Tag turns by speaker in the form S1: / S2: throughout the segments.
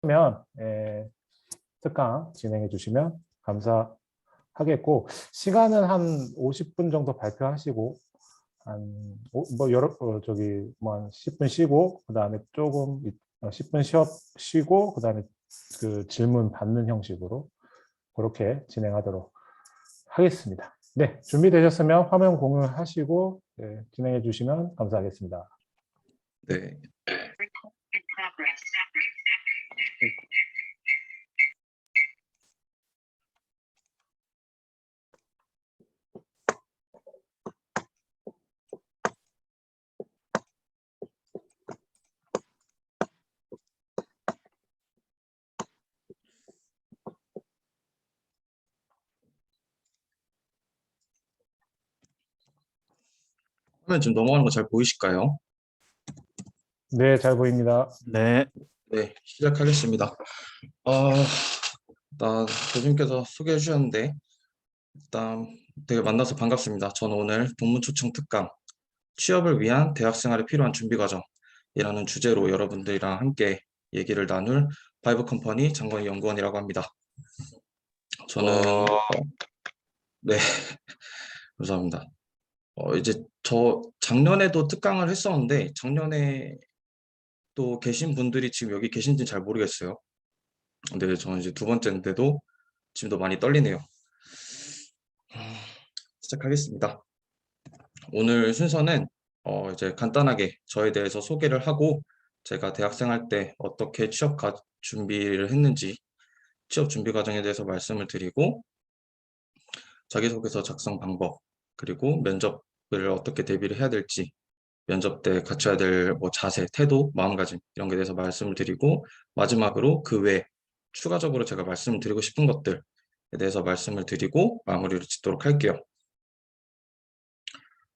S1: 면 특강 진행해 주시면 감사하겠고, 시간은 한 50분 정도 발표하시고 한 10분 쉬고, 그다음에 조금 10분 쉬고, 그다음에 그 질문 받는 형식으로 그렇게 진행하도록 하겠습니다. 네, 준비되셨으면 화면 공유하시고 진행해 주시면 감사하겠습니다.
S2: 네. 화면 지금 넘어가는 거 잘 보이실까요?
S1: 네, 잘 보입니다.
S3: 네.
S2: 네, 시작하겠습니다. 일단 교수님께서 소개해 주셨는데 일단 되게 만나서 반갑습니다. 저는 오늘 동문초청 특강 취업을 위한 대학생활에 필요한 준비과정이라는 주제로 여러분들이랑 함께 얘기를 나눌 바이브 컴퍼니 장건희 연구원이라고 합니다. 저는 네, 감사합니다. 이제 저 작년에도 특강을 했었는데 작년에 또 계신 분들이 지금 여기 계신지 잘 모르겠어요. 근데 저는 이제 두 번째인데도 지금도 많이 떨리네요. 시작하겠습니다. 오늘 순서는 이제 간단하게 저에 대해서 소개를 하고 제가 대학생 때 어떻게 준비를 했는지 취업 준비 과정에 대해서 말씀을 드리고 자기소개서 작성 방법 그리고 면접을 어떻게 대비를 해야 될지 면접 때 갖춰야 될 뭐 자세, 태도, 마음가짐 이런 거에 대해서 말씀을 드리고 마지막으로 그 외에 추가적으로 제가 말씀을 드리고 싶은 것들에 대해서 말씀을 드리고 마무리를 짓도록 할게요.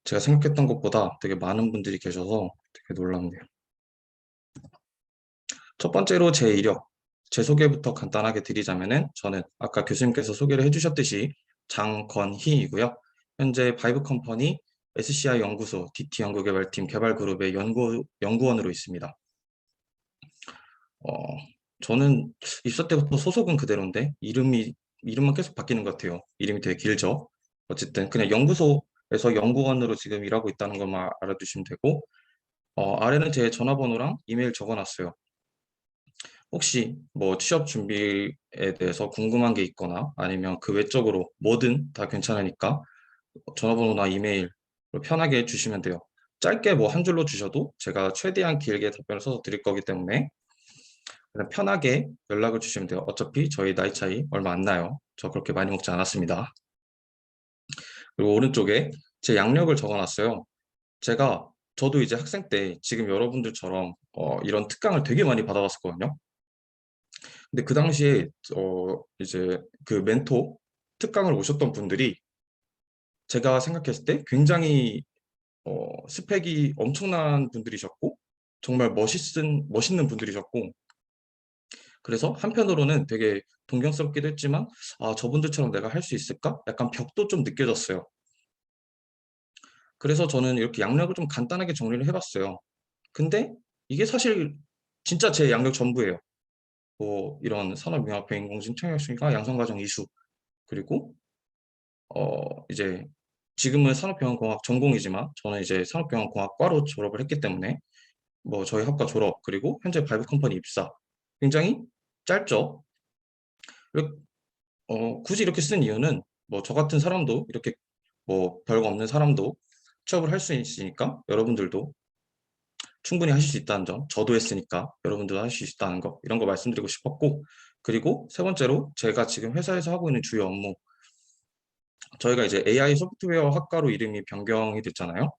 S2: 제가 생각했던 것보다 되게 많은 분들이 계셔서 되게 놀랍네요. 첫 번째로 제 이력, 제 소개부터 간단하게 드리자면은 저는 아까 교수님께서 소개를 해주셨듯이 장건희이고요. 현재 바이브 컴퍼니 SCI 연구소, DT 연구개발팀 개발그룹의 연구원으로 있습니다. 저는 입사 때부터 소속은 그대로인데 이름만 계속 바뀌는 것 같아요. 이름이 되게 길죠. 어쨌든 그냥 연구소에서 연구원으로 지금 일하고 있다는 것만 알아두시면 되고 아래는 제 전화번호랑 이메일 적어놨어요. 혹시 뭐 취업 준비에 대해서 궁금한 게 있거나 아니면 그 외적으로 뭐든 다 괜찮으니까 전화번호나 이메일로 편하게 주시면 돼요. 짧게 뭐 한 줄로 주셔도 제가 최대한 길게 답변을 써서 드릴 거기 때문에 그냥 편하게 연락을 주시면 돼요. 어차피 저희 나이 차이 얼마 안 나요. 저 그렇게 많이 먹지 않았습니다. 그리고 오른쪽에 제 양력을 적어놨어요. 저도 이제 학생 때 지금 여러분들처럼 이런 특강을 되게 많이 받아봤었거든요. 근데 그 당시에 이제 그 멘토 특강을 오셨던 분들이 제가 생각했을 때 굉장히 스펙이 엄청난 분들이셨고 정말 멋있는 분들이셨고 그래서 한편으로는 되게 동경스럽기도 했지만 저분들처럼 내가 할 수 있을까? 약간 벽도 좀 느껴졌어요. 그래서 저는 이렇게 양력을 좀 간단하게 정리를 해봤어요. 근데 이게 사실 진짜 제 양력 전부예요. 뭐 이런 산업융합회 인공지능 청약순위가 양성과정 이수 그리고 이제 지금은 산업경영공학 전공이지만 저는 이제 산업경영공학과로 졸업을 했기 때문에 뭐 저희 학과 졸업 그리고 현재 바이브 컴퍼니 입사 굉장히 짧죠. 굳이 이렇게 쓴 이유는 뭐 저 같은 사람도 이렇게 뭐 별거 없는 사람도 취업을 할 수 있으니까 여러분들도 충분히 하실 수 있다는 점, 저도 했으니까 여러분들도 하실 수 있다는 거 이런 거 말씀드리고 싶었고 그리고 세 번째로 제가 지금 회사에서 하고 있는 주요 업무 저희가 이제 AI 소프트웨어 학과로 이름이 변경이 됐잖아요.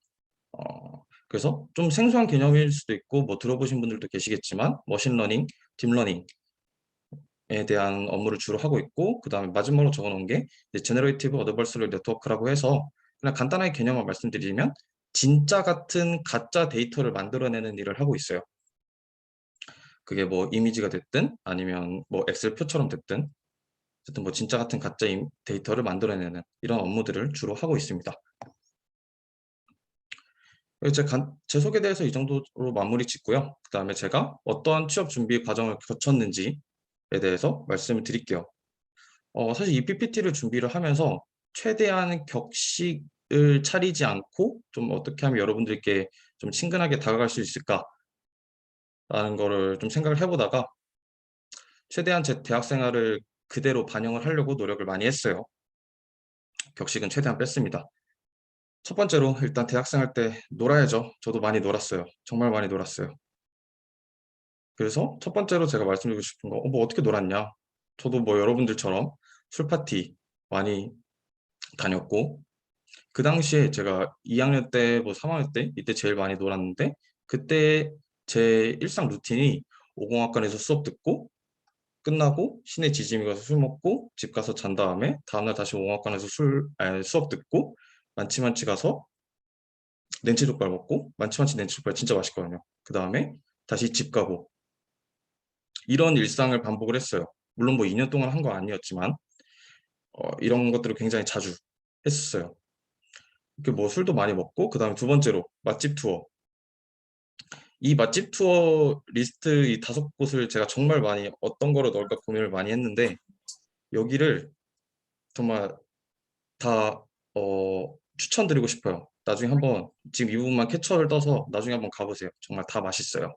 S2: 그래서 좀 생소한 개념일 수도 있고 뭐 들어보신 분들도 계시겠지만 머신러닝, 딥러닝에 대한 업무를 주로 하고 있고 그 다음에 마지막으로 적어놓은 게 제너레이티브 어드버서리 네트워크라고 해서 그냥 간단하게 개념을 말씀드리면 진짜 같은 가짜 데이터를 만들어내는 일을 하고 있어요. 그게 뭐 이미지가 됐든 아니면 뭐 엑셀 표처럼 됐든 어쨌든 뭐 진짜 같은 가짜 데이터를 만들어내는 이런 업무들을 주로 하고 있습니다. 제 소개에 대해서 이 정도로 마무리 짓고요. 그 다음에 제가 어떠한 취업 준비 과정을 거쳤는지에 대해서 말씀을 드릴게요. 사실 이 PPT를 준비를 하면서 최대한 격식을 차리지 않고 좀 어떻게 하면 여러분들께 좀 친근하게 다가갈 수 있을까라는 거를 좀 생각을 해보다가 최대한 제 대학 생활을 그대로 반영을 하려고 노력을 많이 했어요. 격식은 최대한 뺐습니다. 첫 번째로 일단 대학생활 때 놀아야죠. 저도 많이 놀았어요. 정말 많이 놀았어요. 그래서 첫 번째로 제가 말씀드리고 싶은 거, 뭐 어떻게 놀았냐? 저도 뭐 여러분들처럼 술 파티 많이 다녔고, 그 당시에 제가 2학년 때, 뭐 3학년 때, 이때 제일 많이 놀았는데, 그때 제 일상 루틴이 오공학관에서 수업 듣고, 끝나고 시내 지짐이 가서 술 먹고, 집 가서 잔 다음에, 다음날 다시 오공학관에서 수업 듣고, 만치만치 가서 냉채족발 먹고, 만치만치 냉채족발 진짜 맛있거든요. 그 다음에 다시 집 가고, 이런 일상을 반복을 했어요. 물론 뭐 2년 동안 한 거 아니었지만, 이런 것들을 굉장히 자주 했었어요. 이렇게 뭐 술도 많이 먹고, 그 다음에 두 번째로 맛집 투어. 이 맛집 투어 리스트 이 5곳을 제가 정말 많이 어떤 거로 넣을까 고민을 많이 했는데, 여기를 정말 다 추천드리고 싶어요. 나중에 한번 지금 이 부분만 캡처를 떠서 나중에 한번 가보세요. 정말 다 맛있어요.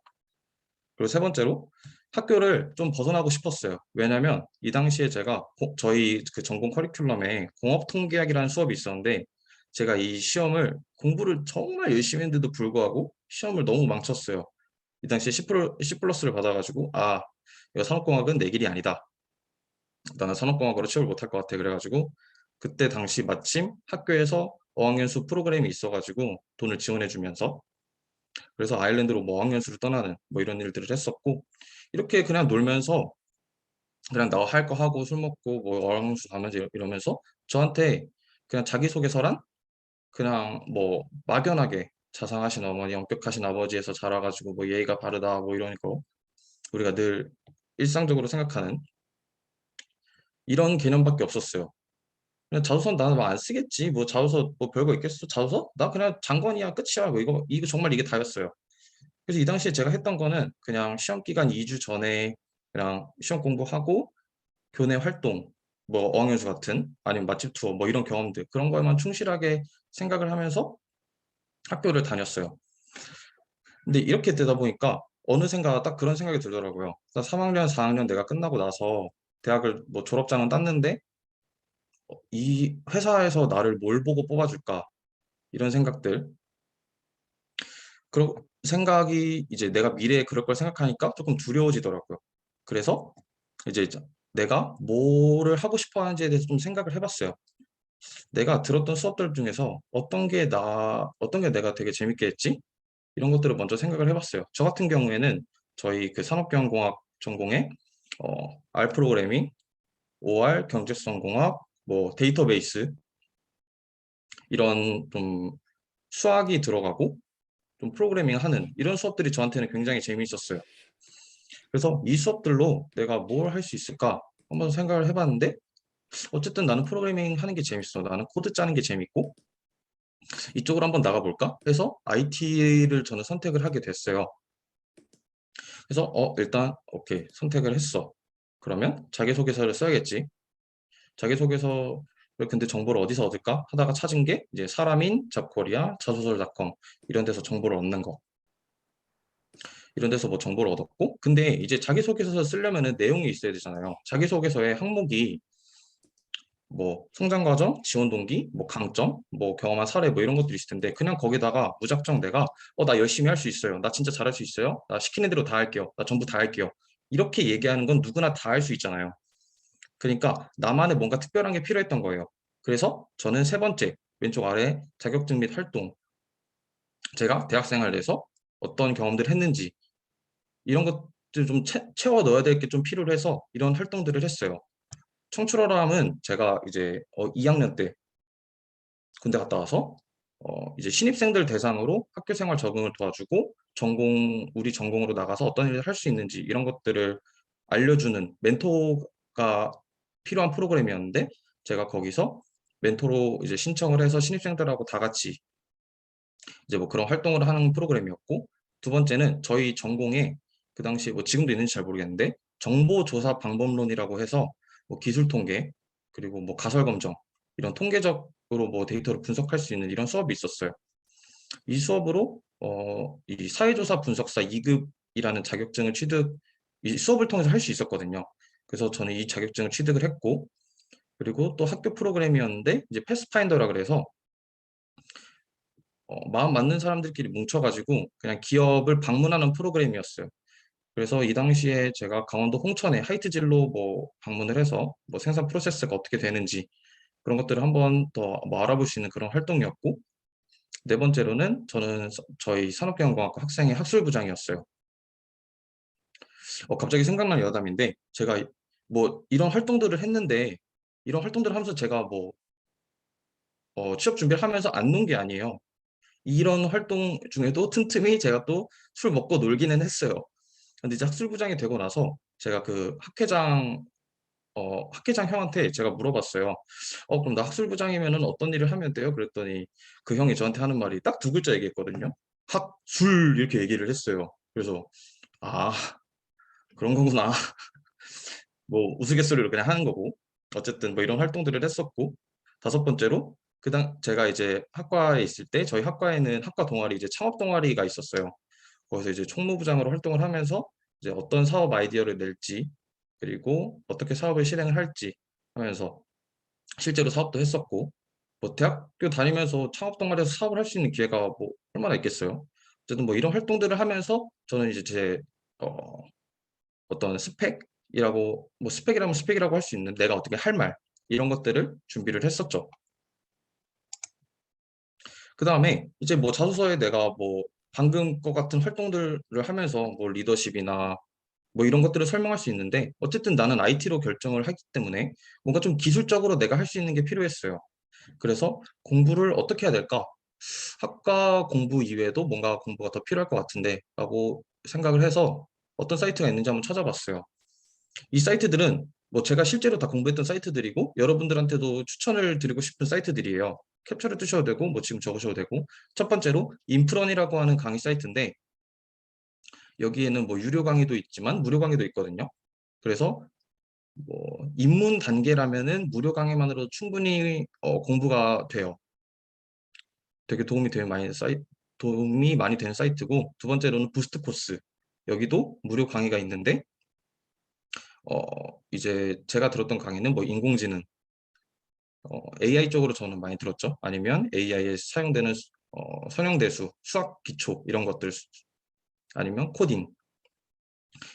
S2: 그리고 세 번째로 학교를 좀 벗어나고 싶었어요. 왜냐면 이 당시에 제가 저희 그 전공 커리큘럼에 공업통계학이라는 수업이 있었는데, 제가 이 시험을 공부를 정말 열심히 했는데도 불구하고 시험을 너무 망쳤어요. 이 당시에 C 플러스를 받아가지고, 이거 산업공학은 내 길이 아니다. 나는 산업공학으로 취업을 못할 것 같아. 그래가지고 그때 당시 마침 학교에서 어학연수 프로그램이 있어가지고 돈을 지원해주면서, 그래서 아일랜드로 뭐 어학연수를 떠나는 뭐 이런 일들을 했었고, 이렇게 그냥 놀면서 그냥 나 할 거 하고 술 먹고 뭐 어학연수 가면서 이러면서 저한테 그냥 자기소개서란 그냥 뭐 막연하게 자상하신 어머니, 엄격하신 아버지에서 자라가지고 뭐 예의가 바르다 뭐 이런 거, 우리가 늘 일상적으로 생각하는 이런 개념밖에 없었어요. 그냥 자소서 나는 뭐 안 쓰겠지. 뭐 자소서 뭐 별거 있겠어? 자소서? 나 그냥 장관이야. 끝이야. 뭐 이거 정말 이게 다였어요. 그래서 이 당시에 제가 했던 거는 그냥 시험 기간 2주 전에 그냥 시험 공부하고 교내 활동, 뭐 어학연수 같은 아니면 맛집 투어 뭐 이런 경험들, 그런 거에만 충실하게 생각을 하면서 학교를 다녔어요. 근데 이렇게 되다 보니까 어느샌가 딱 그런 생각이 들더라고요. 3학년, 4학년 내가 끝나고 나서 대학을 뭐 졸업장은 땄는데 이 회사에서 나를 뭘 보고 뽑아줄까, 이런 생각들. 그런 생각이 이제 내가 미래에 그럴 걸 생각하니까 조금 두려워지더라고요. 그래서 이제 내가 뭐를 하고 싶어 하는지에 대해서 좀 생각을 해봤어요. 내가 들었던 수업들 중에서 어떤 게 내가 되게 재밌게 했지? 이런 것들을 먼저 생각을 해봤어요. 저 같은 경우에는 저희 그 산업경영공학 전공에 R 프로그래밍, OR 경제성공학, 뭐 데이터베이스, 이런 좀 수학이 들어가고 좀 프로그래밍 하는 이런 수업들이 저한테는 굉장히 재미있었어요. 그래서 이 수업들로 내가 뭘 할 수 있을까 한번 생각을 해봤는데, 어쨌든 나는 프로그래밍 하는 게 재밌어. 나는 코드 짜는 게 재밌고 이쪽으로 한번 나가볼까 해서 IT를 저는 선택을 하게 됐어요. 그래서 일단 오케이, 선택을 했어. 그러면 자기소개서를 써야겠지. 자기소개서를 근데 정보를 어디서 얻을까 하다가 찾은 게 이제 사람인 잡코리아, 자소설닷컴, 이런 데서 정보를 얻는 거. 이런 데서 뭐 정보를 얻었고, 근데 이제 자기소개서 쓰려면은 내용이 있어야 되잖아요. 자기소개서의 항목이 뭐 성장 과정, 지원 동기, 뭐 강점, 뭐 경험한 사례 뭐 이런 것들이 있을 텐데, 그냥 거기다가 무작정 내가 나 열심히 할 수 있어요. 나 진짜 잘할 수 있어요. 나 시키는 대로 다 할게요. 나 전부 다 할게요. 이렇게 얘기하는 건 누구나 다 할 수 있잖아요. 그러니까 나만의 뭔가 특별한 게 필요했던 거예요. 그래서 저는 세 번째 왼쪽 아래 자격증 및 활동, 제가 대학생활 내에서 어떤 경험들을 했는지 이런 것들 좀 채워 넣어야 될 게 좀 필요로 해서 이런 활동들을 했어요. 청출어람은 제가 이제 2학년 때 군대 갔다 와서 이제 신입생들 대상으로 학교 생활 적응을 도와주고 우리 전공으로 나가서 어떤 일을 할 수 있는지 이런 것들을 알려주는 멘토가 필요한 프로그램이었는데, 제가 거기서 멘토로 이제 신청을 해서 신입생들하고 다 같이 이제 뭐 그런 활동을 하는 프로그램이었고, 두 번째는 저희 전공에 그 당시 뭐 지금도 있는지 잘 모르겠는데 정보조사 방법론이라고 해서 뭐 기술 통계 그리고 뭐 가설 검정 이런 통계적으로 뭐 데이터를 분석할 수 있는 이런 수업이 있었어요. 이 수업으로 이 사회조사 분석사 2급이라는 자격증을 이 수업을 통해서 할 수 있었거든요. 그래서 저는 이 자격증을 취득을 했고, 그리고 또 학교 프로그램이었는데 이제 패스파인더라 그래서 마음 맞는 사람들끼리 뭉쳐가지고 그냥 기업을 방문하는 프로그램이었어요. 그래서 이 당시에 제가 강원도 홍천에 하이트질로 뭐 방문을 해서 뭐 생산 프로세스가 어떻게 되는지 그런 것들을 한번 더 뭐 알아볼 수 있는 그런 활동이었고, 네 번째로는 저는 저희 산업경영공학과 학생의 학술부장이었어요. 갑자기 생각난 여담인데, 제가 뭐 이런 활동들을 했는데, 이런 활동들을 하면서 제가 뭐 취업 준비를 하면서 안 논 게 아니에요. 이런 활동 중에도 틈틈이 제가 또 술 먹고 놀기는 했어요. 근데 이제 학술부장이 되고 나서 제가 그 학회장 형한테 제가 물어봤어요. 그럼 나 학술부장이면은 어떤 일을 하면 돼요? 그랬더니 그 형이 저한테 하는 말이 딱 두 글자 얘기했거든요. 학술 이렇게 얘기를 했어요. 그래서 아, 그런 거구나. 뭐 우스갯소리로 그냥 하는 거고. 어쨌든 뭐 이런 활동들을 했었고, 다섯 번째로 그당 제가 이제 학과에 있을 때 저희 학과에는 학과 동아리 이제 창업 동아리가 있었어요. 거기서 이제 총무부장으로 활동을 하면서 이제 어떤 사업 아이디어를 낼지 그리고 어떻게 사업을 실행을 할지 하면서 실제로 사업도 했었고, 뭐 대학교 다니면서 창업 동아리에서 사업을 할 수 있는 기회가 뭐 얼마나 있겠어요. 어쨌든 뭐 이런 활동들을 하면서 저는 이제 제 어, 어떤 스펙이라고 뭐 스펙이라면 스펙이라고 할 수 있는 내가 어떻게 할 말 이런 것들을 준비를 했었죠. 그 다음에 이제 뭐 자소서에 내가 뭐 방금 것 같은 활동들을 하면서 뭐 리더십이나 뭐 이런 것들을 설명할 수 있는데, 어쨌든 나는 IT로 결정을 하기 때문에 뭔가 좀 기술적으로 내가 할 수 있는 게 필요했어요. 그래서 공부를 어떻게 해야 될까? 학과 공부 이외에도 뭔가 공부가 더 필요할 것 같은데 라고 생각을 해서 어떤 사이트가 있는지 한번 찾아봤어요. 이 사이트들은 뭐 제가 실제로 다 공부했던 사이트들이고 여러분들한테도 추천을 드리고 싶은 사이트들이에요. 캡처를 뜨셔도 되고 뭐 지금 적으셔도 되고, 첫 번째로 인프런이라고 하는 강의 사이트인데, 여기에는 뭐 유료 강의도 있지만 무료 강의도 있거든요. 그래서 뭐 입문 단계라면은 무료 강의만으로 충분히 공부가 돼요. 되게 도움이 많이 되는 사이트고, 두 번째로는 부스트 코스. 여기도 무료 강의가 있는데 어, 이제 제가 들었던 강의는 뭐 인공지능, AI 쪽으로 저는 많이 들었죠. 아니면 AI에 사용되는 선형대수, 수학 기초 이런 것들, 아니면 코딩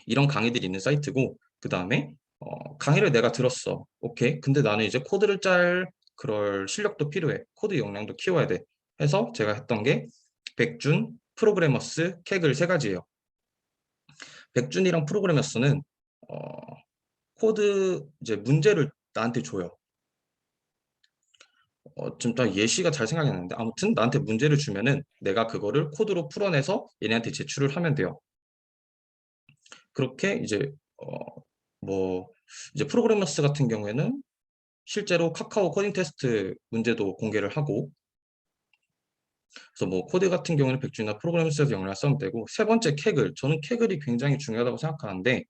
S2: 이런 강의들이 있는 사이트고, 그 다음에 강의를 내가 들었어. 오케이. 근데 나는 이제 코드를 짤 그럴 실력도 필요해. 코드 역량도 키워야 돼. 해서 제가 했던 게 백준, 프로그래머스, 캐글 세 가지예요. 백준이랑 프로그래머스는 어, 코드 이제 문제를 나한테 줘요. 지금 딱 예시가 잘 생각이 안 나는데, 아무튼 나한테 문제를 주면은 내가 그거를 코드로 풀어내서 얘네한테 제출을 하면 돼요. 그렇게 이제 뭐 이제 프로그래머스 같은 경우에는 실제로 카카오 코딩 테스트 문제도 공개를 하고, 그래서 뭐 코드 같은 경우는 백준이나 프로그래머스에서 영어를 쓰면 되고, 세 번째 캐글, 저는 캐글이 굉장히 중요하다고 생각하는데,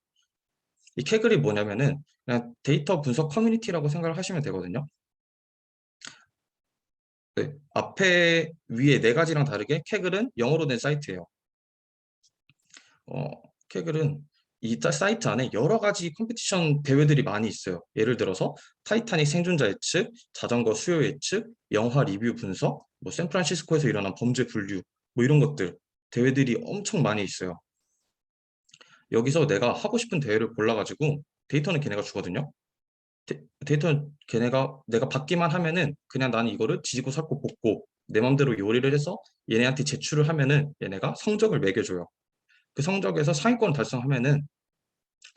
S2: 이 캐글이 뭐냐면은 그냥 데이터 분석 커뮤니티라고 생각을 하시면 되거든요. 네, 앞에 위에 네 가지랑 다르게 캐글은 영어로 된 사이트예요. 어, 캐글은 이 사이트 안에 여러 가지 컴피티션 대회들이 많이 있어요. 예를 들어서 타이타닉 생존자 예측, 자전거 수요 예측, 영화 리뷰 분석, 뭐 샌프란시스코에서 일어난 범죄 분류, 뭐 이런 것들 대회들이 엄청 많이 있어요. 여기서 내가 하고 싶은 대회를 골라가지고 데이터는 걔네가 주거든요. 데이터는 걔네가 내가 받기만 하면은 그냥 나는 이거를 지지고 삭고 볶고 내 맘대로 요리를 해서 얘네한테 제출을 하면은 얘네가 성적을 매겨줘요. 그 성적에서 상위권을 달성하면은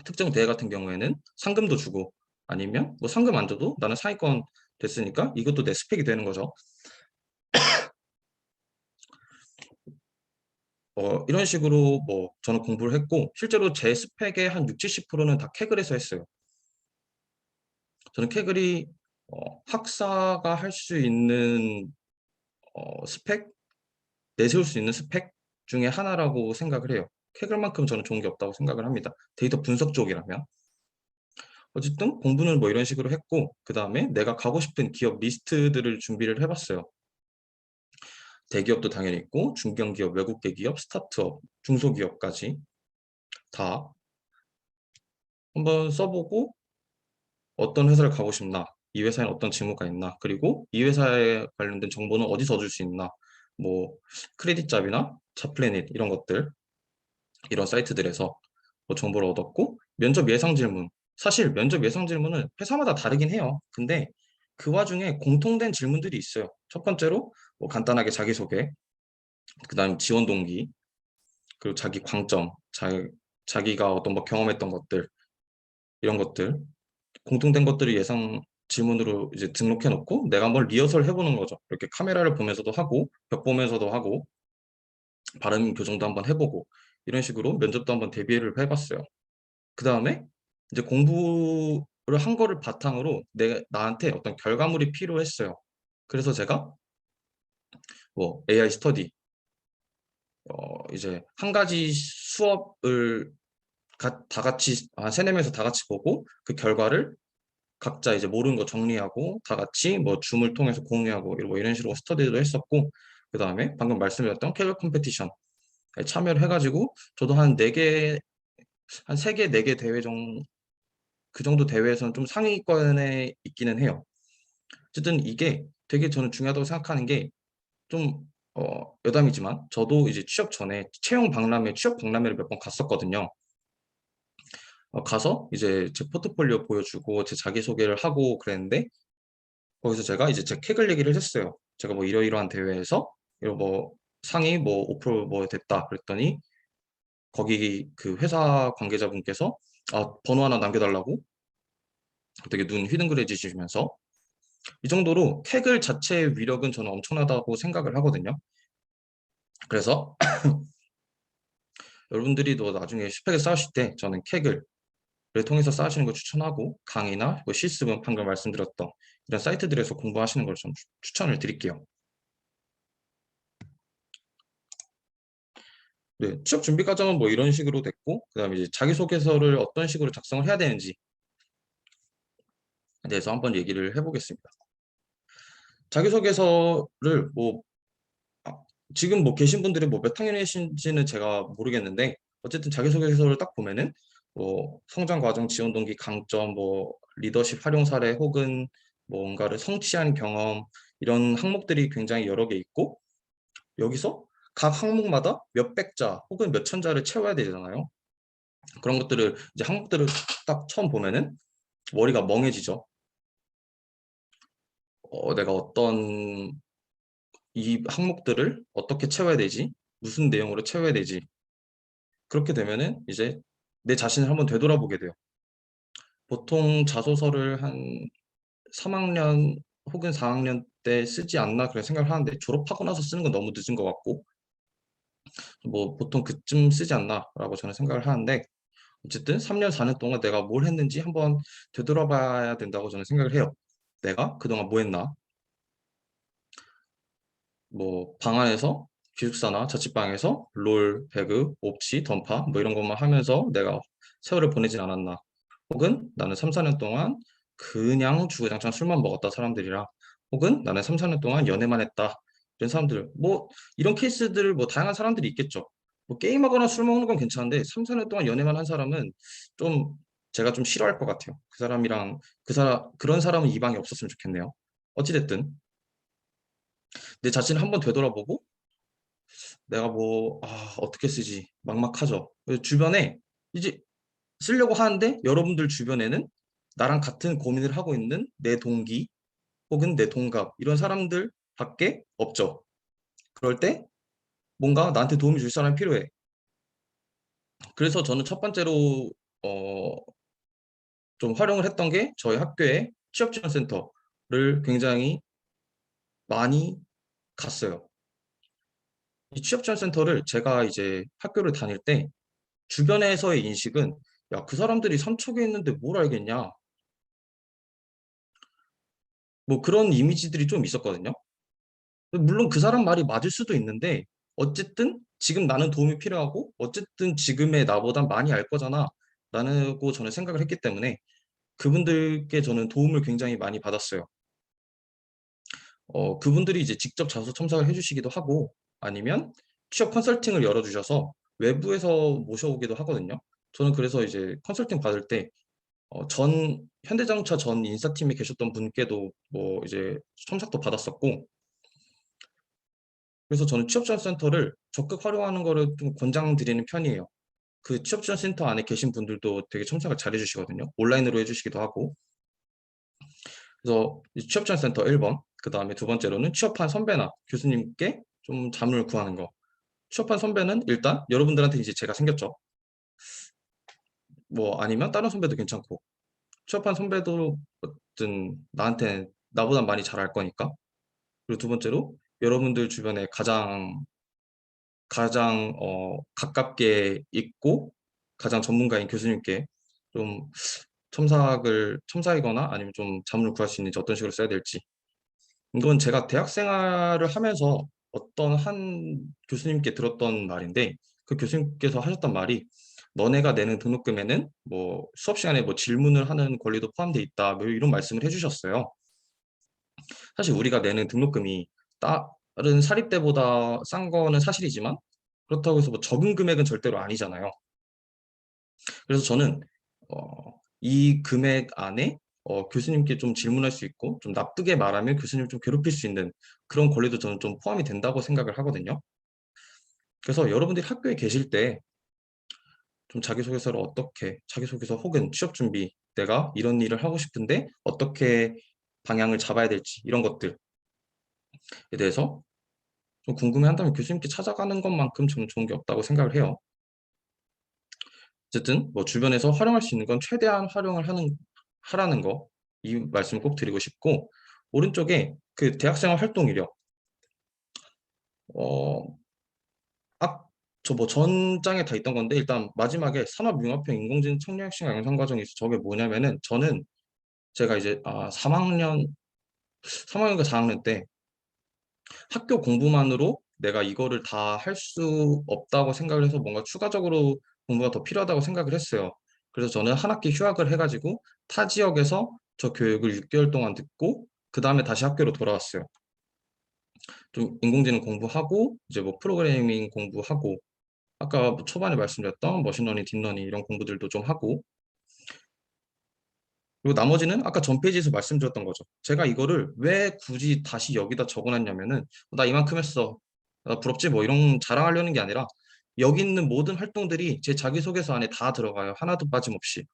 S2: 특정 대회 같은 경우에는 상금도 주고, 아니면 뭐 상금 안 줘도 나는 상위권 됐으니까 이것도 내 스펙이 되는 거죠. 이런 식으로 뭐 저는 공부를 했고, 실제로 제 스펙의 한 6, 70%는 다 캐글에서 했어요. 저는 캐글이 학사가 할 수 있는 스펙? 내세울 수 있는 스펙 중에 하나라고 생각을 해요. 캐글만큼 저는 좋은 게 없다고 생각을 합니다. 데이터 분석 쪽이라면. 어쨌든 공부는 뭐 이런 식으로 했고, 그 다음에 내가 가고 싶은 기업 리스트들을 준비를 해봤어요. 대기업도 당연히 있고, 중견기업, 외국계 기업, 스타트업, 중소기업까지 다 한번 써보고 어떤 회사를 가고 싶나, 이 회사에는 어떤 직무가 있나, 그리고 이 회사에 관련된 정보는 어디서 얻을 수 있나, 뭐 크레딧잡이나 자플래닛 이런 것들, 이런 사이트들에서 뭐 정보를 얻었고, 면접 예상 질문, 사실 면접 예상 질문은 회사마다 다르긴 해요. 근데 그 와중에 공통된 질문들이 있어요. 첫 번째로 뭐 간단하게 자기소개, 그다음 지원 동기, 그리고 자기 광점, 자기가 어떤 뭐 경험했던 것들, 이런 것들, 공통된 것들을 예상 질문으로 이제 등록해 놓고 내가 한번 리허설 해보는 거죠. 이렇게 카메라를 보면서도 하고 벽 보면서도 하고 발음 교정도 한번 해보고 이런 식으로 면접도 한번 대비를 해봤어요. 그 다음에 이제 공부를 한 거를 바탕으로 나한테 어떤 결과물이 필요했어요. 그래서 제가 뭐 AI 스터디, 이제 한 가지 수업을 다 같이 한 세네 명에서 다 같이 보고 그 결과를 각자 이제 모르는 거 정리하고 다 같이 뭐 줌을 통해서 공유하고 뭐 이런 식으로 스터디도 했었고, 그 다음에 방금 말씀드렸던 캐리어 컴페티션 참여를 해가지고 저도 한 4개, 한 3개, 4개 대회 정도, 그 정도 대회에서는 좀 상위권에 있기는 해요. 어쨌든 이게 되게 저는 중요하다고 생각하는 게, 좀 여담이지만 저도 이제 취업 전에 취업 박람회를 몇 번 갔었거든요. 가서 이제 제 포트폴리오 보여주고 제 자기소개를 하고 그랬는데, 거기서 제가 이제 제 쾌글 얘기를 했어요. 제가 뭐 이러이러한 대회에서 이런 뭐 상위 뭐 5% 뭐 됐다 그랬더니, 거기 그 회사 관계자분께서 번호 하나 남겨달라고 되게 눈 휘둥그레지시면서, 이 정도로 쾌글 자체의 위력은 저는 엄청나다고 생각을 하거든요. 그래서 여러분들이 나중에 슈펙을 쌓으실 때 저는 쾌글을 통해서 쌓으시는 걸 추천하고, 강의나 뭐 실습은 방금 말씀드렸던 이런 사이트들에서 공부하시는 걸 좀 추천을 드릴게요. 네, 취업 준비 과정은 뭐 이런 식으로 됐고, 그다음에 이제 자기소개서를 어떤 식으로 작성을 해야 되는지에 대해서 한번 얘기를 해보겠습니다. 자기소개서를 뭐 아, 지금 뭐 계신 분들이 뭐 몇 학년이신지는 제가 모르겠는데, 어쨌든 자기소개서를 딱 보면은 뭐 성장 과정, 지원 동기, 강점, 뭐 리더십 활용 사례 혹은 뭔가를 성취한 경험, 이런 항목들이 굉장히 여러 개 있고, 여기서 각 항목마다 몇백 자 혹은 몇천 자를 채워야 되잖아요. 그런 것들을 이제 항목들을 딱 처음 보면은 머리가 멍해지죠. 내가 어떤 이 항목들을 어떻게 채워야 되지? 무슨 내용으로 채워야 되지? 그렇게 되면은 이제 내 자신을 한번 되돌아보게 돼요. 보통 자소서를 한 3학년 혹은 4학년 때 쓰지 않나 그런 생각을 하는데, 졸업하고 나서 쓰는 건 너무 늦은 것 같고, 뭐 보통 그쯤 쓰지 않나라고 저는 생각을 하는데, 어쨌든 3년 4년 동안 내가 뭘 했는지 한번 되돌아봐야 된다고 저는 생각을 해요. 내가 그동안 뭐 했나? 뭐 방 안에서 기숙사나 자취방에서 롤, 배그, 옵치, 던파 뭐 이런 것만 하면서 내가 세월을 보내진 않았나? 혹은 나는 3, 4년 동안 그냥 주구장창 술만 먹었다 사람들이랑, 혹은 나는 3, 4년 동안 연애만 했다 이런 사람들, 뭐 이런 케이스들 뭐 다양한 사람들이 있겠죠. 뭐 게임하거나 술 먹는 건 괜찮은데 3, 4년 동안 연애만 한 사람은 좀 제가 좀 싫어할 것 같아요. 그 사람이랑 그런 사람은 이 방에 없었으면 좋겠네요. 어찌됐든 내 자신을 한번 되돌아보고, 내가 뭐 어떻게 쓰지 막막하죠. 그래서 주변에 이제 쓰려고 하는데 여러분들 주변에는 나랑 같은 고민을 하고 있는 내 동기 혹은 내 동갑 이런 사람들 밖에 없죠. 그럴 때 뭔가 나한테 도움이 줄 사람이 필요해. 그래서 저는 첫 번째로 어, 좀 활용을 했던 게 저희 학교의 취업지원센터를 굉장히 많이 갔어요. 이 취업지원센터를 제가 이제 학교를 다닐 때 주변에서의 인식은, 야, 그 사람들이 삼척에 있는데 뭘 알겠냐? 뭐 그런 이미지들이 좀 있었거든요. 물론 그 사람 말이 맞을 수도 있는데, 어쨌든 지금 나는 도움이 필요하고 어쨌든 지금의 나보단 많이 알 거잖아 라고 저는 생각을 했기 때문에 그분들께 저는 도움을 굉장히 많이 받았어요. 그분들이 이제 직접 자소 첨삭을 해주시기도 하고 아니면 취업 컨설팅을 열어주셔서 외부에서 모셔오기도 하거든요. 저는 그래서 이제 컨설팅 받을 때 현대자동차 전 인사팀에 계셨던 분께도 뭐 이제 첨삭도 받았었고, 그래서 저는 취업지원센터를 적극 활용하는 거를 좀 권장드리는 편이에요. 그 취업지원센터 안에 계신 분들도 되게 첨삭을 잘 해주시거든요. 온라인으로 해주시기도 하고. 그래서 이 취업지원센터 1번, 그 다음에 두 번째로는 취업한 선배나 교수님께 좀 자문을 구하는 거. 취업한 선배는 일단 여러분들한테 이제 제가 생겼죠. 뭐 아니면 다른 선배도 괜찮고. 취업한 선배도 어쨌든 나한테 나보다 많이 잘 알 거니까. 그리고 두 번째로 여러분들 주변에 가장 가깝게 있고 가장 전문가인 교수님께 좀 첨삭이거나 아니면 좀 자문을 구할 수 있는지 어떤 식으로 써야 될지. 이건 제가 대학 생활을 하면서 어떤 한 교수님께 들었던 말인데 그 교수님께서 하셨던 말이 너네가 내는 등록금에는 뭐 수업 시간에 뭐 질문을 하는 권리도 포함되어 있다 뭐 이런 말씀을 해주셨어요. 사실 우리가 내는 등록금이 다른 사립대보다 싼 거는 사실이지만 그렇다고 해서 뭐 적은 금액은 절대로 아니잖아요. 그래서 저는 이 금액 안에 교수님께 좀 질문할 수 있고 좀 나쁘게 말하면 교수님 좀 괴롭힐 수 있는 그런 권리도 저는 좀 포함이 된다고 생각을 하거든요. 그래서 여러분들이 학교에 계실 때 좀 자기소개서를 어떻게 자기소개서 혹은 취업 준비 내가 이런 일을 하고 싶은데 어떻게 방향을 잡아야 될지 이런 것들에 대해서 좀 궁금해한다면 교수님께 찾아가는 것만큼 저는 좋은 게 없다고 생각을 해요. 어쨌든 뭐 주변에서 활용할 수 있는 건 최대한 활용을 하라는 거 이 말씀 꼭 드리고 싶고 오른쪽에 그 대학생활 활동 이력 어, 저 뭐 전장에 다 있던 건데 일단 마지막에 산업융합형 인공지능 청량학생 양성과정이 있어 저게 뭐냐면은 저는 제가 이제 3학년인가 4학년 때 학교 공부만으로 내가 이거를 다 할 수 없다고 생각을 해서 뭔가 추가적으로 공부가 더 필요하다고 생각을 했어요. 그래서 저는 한 학기 휴학을 해가지고 타 지역에서 저 교육을 6개월 동안 듣고 그 다음에 다시 학교로 돌아왔어요. 좀 인공지능 공부하고 이제 뭐 프로그래밍 공부하고 아까 뭐 초반에 말씀드렸던 머신러닝, 딥러닝 이런 공부들도 좀 하고 그리고 나머지는 아까 전 페이지에서 말씀드렸던 거죠. 제가 이거를 왜 굳이 다시 여기다 적어놨냐면은 나 이만큼 했어. 나 부럽지 뭐 이런 자랑하려는 게 아니라 여기 있는 모든 활동들이 제 자기소개서 안에 다 들어가요. 하나도 빠짐없이.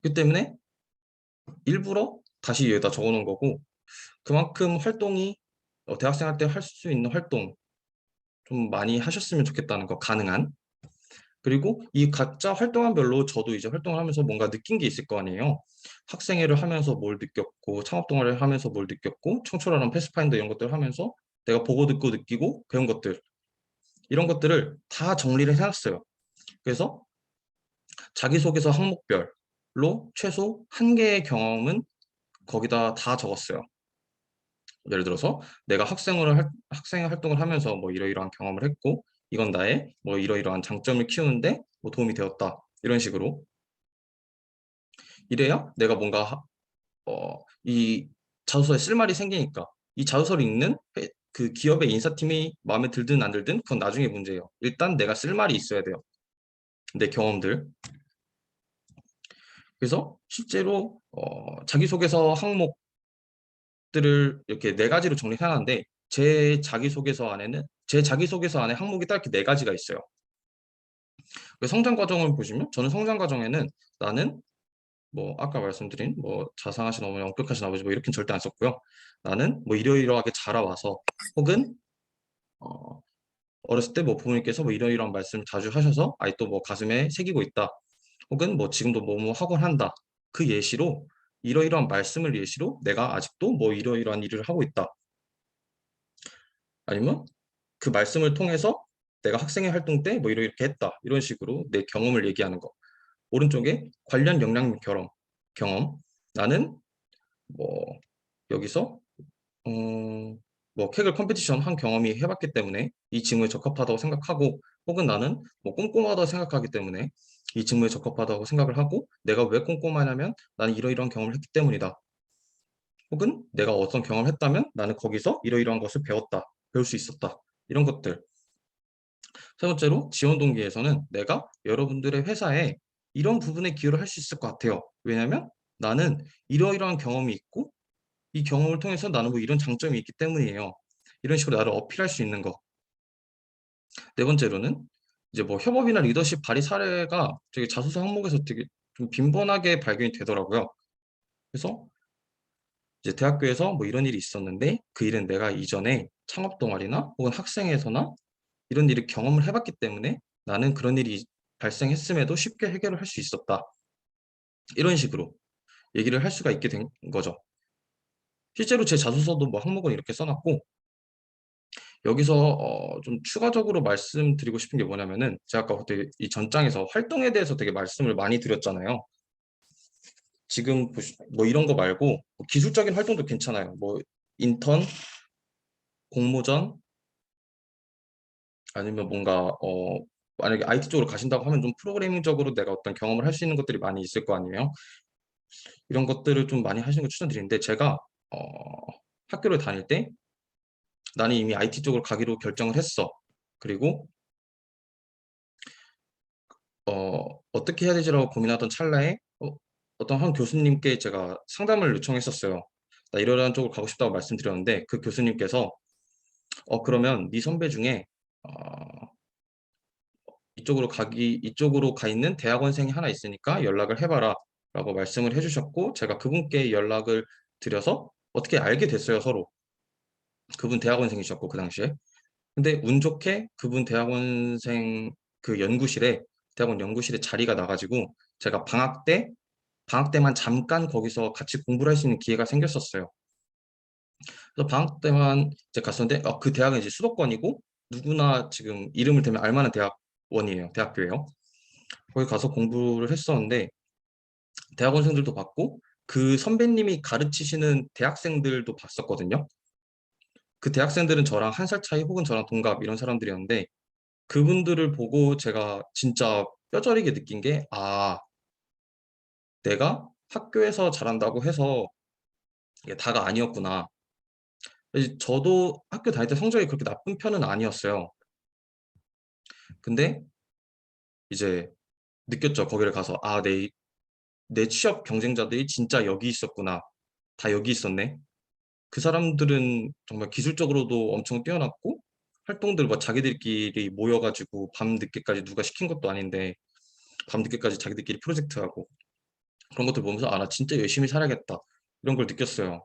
S2: 그 때문에 일부러 다시 여기다 적어놓은 거고 그만큼 활동이 대학생 할 때 할 수 있는 활동 좀 많이 하셨으면 좋겠다는 거 가능한 그리고 이 각자 활동한 별로 저도 이제 활동을 하면서 뭔가 느낀 게 있을 거 아니에요. 학생회를 하면서 뭘 느꼈고 창업 동아리를 하면서 뭘 느꼈고 청초라는 패스파인더 이런 것들을 하면서 내가 보고 듣고 느끼고 배운 것들 이런 것들을 다 정리를 해놨어요. 그래서 자기소개서 항목별로 최소 한 개의 경험은 거기다 다 적었어요. 예를 들어서 내가 학생 활동을 하면서 뭐 이러이러한 경험을 했고 이건 나의 뭐 이러이러한 장점을 키우는데 뭐 도움이 되었다. 이런 식으로 이래야 내가 뭔가 이 자소서에 쓸 말이 생기니까 이 자소서를 읽는 그 기업의 인사팀이 마음에 들든 안 들든 그건 나중에 문제예요. 일단 내가 쓸 말이 있어야 돼요. 내 경험들. 그래서 실제로 자기소개서 항목들을 이렇게 네 가지로 정리해놨는데 제 자기소개서 안에 항목이 딱 이렇게 네 가지가 있어요. 그 성장 과정을 보시면 저는 성장 과정에는 나는 뭐 아까 말씀드린 뭐 자상하신 어머니, 엄격하신 아버지 뭐 이렇게는 절대 안 썼고요. 나는 뭐 이러이러하게 자라와서 혹은 어, 어렸을 때 뭐 부모님께서 뭐 이러이러한 말씀 자주 하셔서 아직도 뭐 가슴에 새기고 있다. 혹은 뭐 지금도 뭐뭐 하곤 한다. 그 예시로 이러이러한 말씀을 예시로 내가 아직도 뭐 이러이러한 일을 하고 있다. 아니면 그 말씀을 통해서 내가 학생회 활동 때 뭐 이렇게 했다. 이런 식으로 내 경험을 얘기하는 거. 오른쪽에 관련 역량 경험. 나는 뭐 여기서 어, 뭐 케이크 컴피티션 한 경험이 해봤기 때문에 이 직무에 적합하다고 생각하고, 혹은 나는 뭐 꼼꼼하다고 생각하기 때문에 이 직무에 적합하다고 생각을 하고, 내가 왜 꼼꼼하냐면 나는 이러이러한 경험을 했기 때문이다. 혹은 내가 어떤 경험을 했다면 나는 거기서 이러이러한 것을 배웠다. 배울 수 있었다. 이런 것들. 세 번째로 지원 동기에서는 내가 여러분들의 회사에 이런 부분에 기여를 할 수 있을 것 같아요. 왜냐하면 나는 이러이러한 경험이 있고 이 경험을 통해서 나는 뭐 이런 장점이 있기 때문이에요. 이런 식으로 나를 어필할 수 있는 거. 네 번째로는 이제 뭐 협업이나 리더십 발휘 사례가 되게 자소서 항목에서 되게 좀 빈번하게 발견이 되더라고요. 그래서 이제 대학교에서 뭐 이런 일이 있었는데 그 일은 내가 이전에 창업 동아리나 혹은 학생회에서나 이런 일을 경험을 해봤기 때문에 나는 그런 일이 발생했음에도 쉽게 해결을 할 수 있었다. 이런 식으로 얘기를 할 수가 있게 된 거죠. 실제로 제 자소서도 뭐 항목은 이렇게 써놨고, 여기서 좀 추가적으로 말씀드리고 싶은 게 뭐냐면은, 제가 아까 되게 이 전장에서 활동에 대해서 되게 말씀을 많이 드렸잖아요. 지금 뭐 이런 거 말고 뭐 기술적인 활동도 괜찮아요. 뭐 인턴, 공모전, 아니면 뭔가 만약에 IT 쪽으로 가신다고 하면 좀 프로그래밍적으로 내가 어떤 경험을 할 수 있는 것들이 많이 있을 거 아니에요. 이런 것들을 좀 많이 하시는 걸 추천드리는데, 제가 어, 학교를 다닐 때 나는 이미 IT 쪽으로 가기로 결정을 했어. 그리고 어떻게 해야 되지라고 고민하던 찰나에 어떤 한 교수님께 제가 상담을 요청했었어요. 나 이러이러한 쪽으로 가고 싶다고 말씀드렸는데, 그 교수님께서 그러면 네 선배 중에 어, 이쪽으로 가 있는 대학원생이 하나 있으니까 연락을 해봐라 라고 말씀을 해주셨고, 제가 그분께 연락을 드려서 어떻게 알게 됐어요, 서로. 그분 대학원생이셨고 그 당시에. 근데 운 좋게 그분 대학원생 그 대학원 연구실에 자리가 나가지고 제가 방학 때만 잠깐 거기서 같이 공부를 할 수 있는 기회가 생겼었어요. 그래서 방학 때만 이제 갔었는데, 그 대학은 이제 수도권이고 누구나 지금 이름을 대면 알만한 대학교예요. 거기 가서 공부를 했었는데 대학원생들도 봤고 그 선배님이 가르치시는 대학생들도 봤었거든요. 그 대학생들은 저랑 한 살 차이 혹은 저랑 동갑 이런 사람들이었는데, 그분들을 보고 제가 진짜 뼈저리게 느낀 게, 내가 학교에서 잘한다고 해서 이게 다가 아니었구나. 저도 학교 다닐 때 성적이 그렇게 나쁜 편은 아니었어요. 근데 이제 느꼈죠. 거기를 가서 내 취업 경쟁자들이 진짜 여기 있었구나. 다 여기 있었네. 그 사람들은 정말 기술적으로도 엄청 뛰어났고 활동들 뭐 자기들끼리 모여가지고 밤 늦게까지 누가 시킨 것도 아닌데 밤 늦게까지 자기들끼리 프로젝트하고 그런 것들 보면서 나 진짜 열심히 살아야겠다 이런 걸 느꼈어요.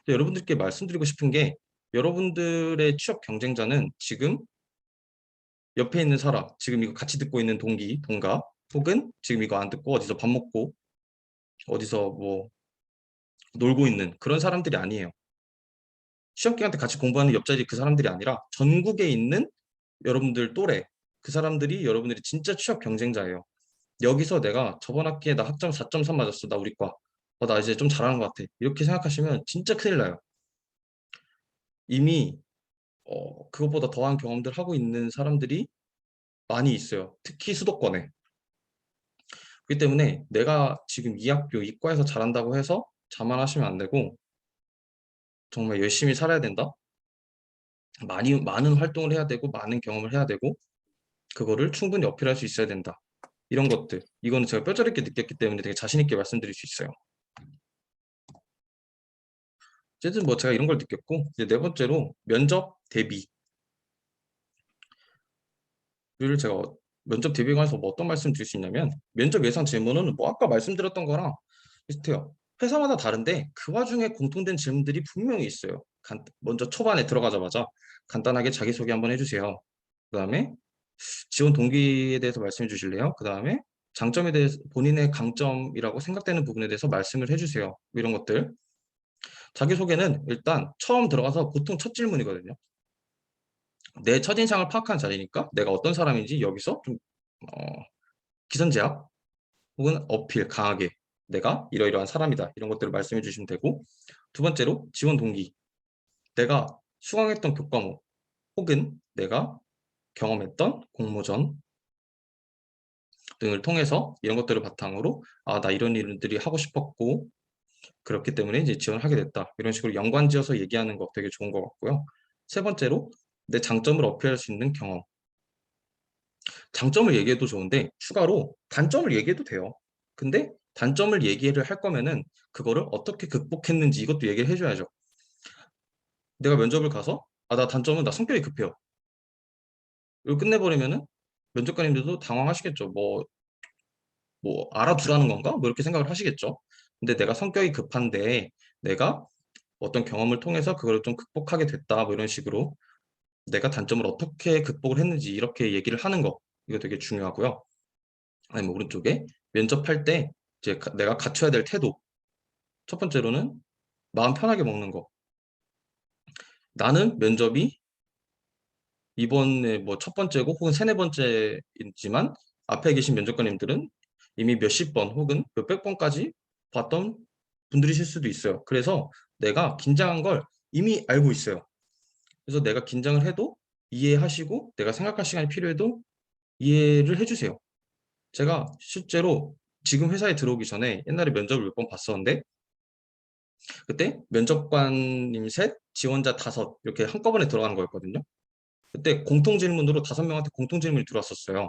S2: 근데 여러분들께 말씀드리고 싶은 게, 여러분들의 취업 경쟁자는 지금 옆에 있는 사람, 지금 이거 같이 듣고 있는 동갑, 혹은 지금 이거 안 듣고 어디서 밥 먹고 어디서 뭐 놀고 있는 그런 사람들이 아니에요. 시험 기간 때 같이 공부하는 옆자리 그 사람들이 아니라 전국에 있는 여러분들 또래, 그 사람들이 여러분들이 진짜 취업 경쟁자예요. 여기서 내가 저번 학기에 나 학점 4.3 맞았어. 나 우리 과. 나 이제 좀 잘하는 것 같아. 이렇게 생각하시면 진짜 큰일 나요. 이미 그것보다 더한 경험들 하고 있는 사람들이 많이 있어요. 특히 수도권에. 그렇기 때문에 내가 지금 이 학교 이과에서 잘한다고 해서 자만하시면 안 되고 정말 열심히 살아야 된다. 많은 활동을 해야 되고 많은 경험을 해야 되고 그거를 충분히 어필할 수 있어야 된다. 이런 것들. 이거는 제가 뼈저리게 느꼈기 때문에 되게 자신 있게 말씀드릴 수 있어요. 어쨌든 뭐 제가 이런 걸 느꼈고, 이제 네 번째로 면접 대비를 제가 면접 대비에 관해서 뭐 어떤 말씀 드릴 수 있냐면, 면접 예상 질문은 뭐 아까 말씀드렸던 거랑 비슷해요. 회사마다 다른데 그 와중에 공통된 질문들이 분명히 있어요. 먼저 초반에 들어가자마자 간단하게 자기소개 한번 해주세요. 그 다음에 지원 동기에 대해서 말씀해 주실래요? 그 다음에 장점에 대해서 본인의 강점이라고 생각되는 부분에 대해서 말씀을 해주세요. 뭐 이런 것들. 자기소개는 일단 처음 들어가서 보통 첫 질문이거든요. 내 첫인상을 파악한 자리니까 내가 어떤 사람인지 여기서 좀 기선제압 혹은 어필 강하게 내가 이러이러한 사람이다 이런 것들을 말씀해 주시면 되고, 두 번째로 지원 동기. 내가 수강했던 교과목 혹은 내가 경험했던 공모전 등을 통해서 이런 것들을 바탕으로 나 이런 일들이 하고 싶었고 그렇기 때문에 이제 지원을 하게 됐다. 이런 식으로 연관지어서 얘기하는 거 되게 좋은 것 같고요. 세 번째로 내 장점을 어필할 수 있는 경험. 장점을 얘기해도 좋은데 추가로 단점을 얘기해도 돼요. 근데 단점을 얘기를 할 거면은 그거를 어떻게 극복했는지 이것도 얘기를 해줘야죠. 내가 면접을 가서 나 단점은 나 성격이 급해요. 이거 끝내버리면은 면접관님들도 당황하시겠죠. 뭐 알아두라는 건가? 뭐 이렇게 생각을 하시겠죠. 근데 내가 성격이 급한데 내가 어떤 경험을 통해서 그걸 좀 극복하게 됐다. 뭐 이런 식으로 내가 단점을 어떻게 극복을 했는지 이렇게 얘기를 하는 거 이거 되게 중요하고요. 아니면 오른쪽에 면접할 때 이제 내가 갖춰야 될 태도. 첫 번째로는 마음 편하게 먹는 거. 나는 면접이 이번에 뭐 첫 번째고 혹은 세네 번째이지만 앞에 계신 면접관님들은 이미 몇십 번 혹은 몇백 번까지 봤던 분들이실 수도 있어요. 그래서 내가 긴장한 걸 이미 알고 있어요. 그래서 내가 긴장을 해도 이해하시고 내가 생각할 시간이 필요해도 이해를 해주세요. 제가 실제로 지금 회사에 들어오기 전에 옛날에 면접을 몇 번 봤었는데 그때 면접관님 셋, 지원자 다섯 이렇게 한꺼번에 들어가는 거였거든요. 그때 공통 질문으로 5명한테 공통 질문이 들어왔었어요.